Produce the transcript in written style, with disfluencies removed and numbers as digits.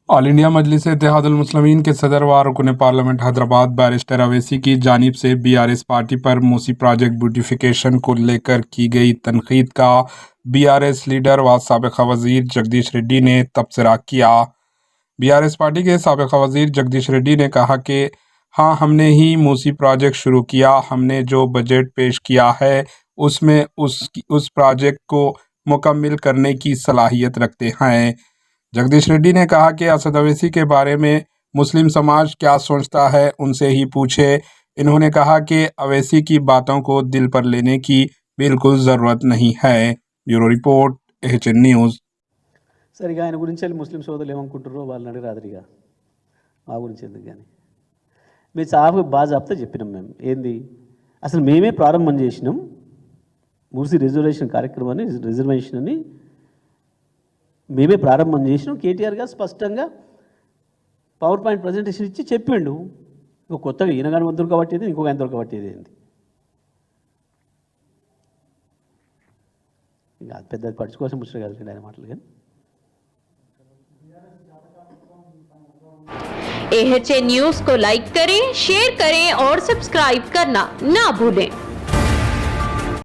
All India मजलिस इत्तेहादुल मुस्लिमीन के सदर व रुकन पार्लियामेंट हैदराबाद बैरिस्टर अवैसी की जानिब से बीआरएस पार्टी पर मूसी प्रोजेक्ट ब्यूटिफिकेशन को लेकर की गई तनकीद का बीआरएस लीडर व साबिक़ वज़ीर जगदीश रेड्डी ने तबसरा किया। बीआरएस पार्टी के साबिक़ वज़ीर जगदीश रेड्डी ने कहा कि हाँ, हमने ही मूसी प्रोजेक्ट शुरू किया। हमने जो बजट पेश किया है उसमें उस प्रोजेक्ट को मुकम्मिल करने की सलाहियत रखते हैं। जगदीश रेड्डी ने कहा कि असद अवैसी के बारे में मुस्लिम समाज क्या सोचता है, उनसे ही पूछे। इन्होंने कहा कि अवैसी की बातों को दिल पर लेने की बिल्कुल ज़रूरत नहीं है। Bureau report, HN news. సరే ఇక ఆయన గురించి వెళ్ళి ముస్లిం సోదరులు ఏమనుకుంటారో వాళ్ళని అడిగి రాత్రిగా మా గురించి ఎందుకు కానీ మేము చాలా బాజాబ్తా చెప్పినాం. మేము ఏంది అసలు మేమే ప్రారంభం చేసినాం మూసీ రిజర్వేషన్ కార్యక్రమాన్ని, రిజర్వేషన్ అని మేమే ప్రారంభం చేసినాం. కేటీఆర్ గారు స్పష్టంగా పవర్ పాయింట్ ప్రజెంటేషన్ ఇచ్చి చెప్పిండు. ఇంకో కొత్తగా ఈయన కానీ వంతులు కాబట్టేది, ఇంకొక ఆయన దొరకబట్టేది ఏంది, ఇంకా పెద్ద పడుచుకోవాల్సిన ముచ్చట కాదు ఆయన మాటలు. కానీ एएचएन न्यूज़ को लाइक करें, शेयर करें और सब्सक्राइब करना ना भूलें।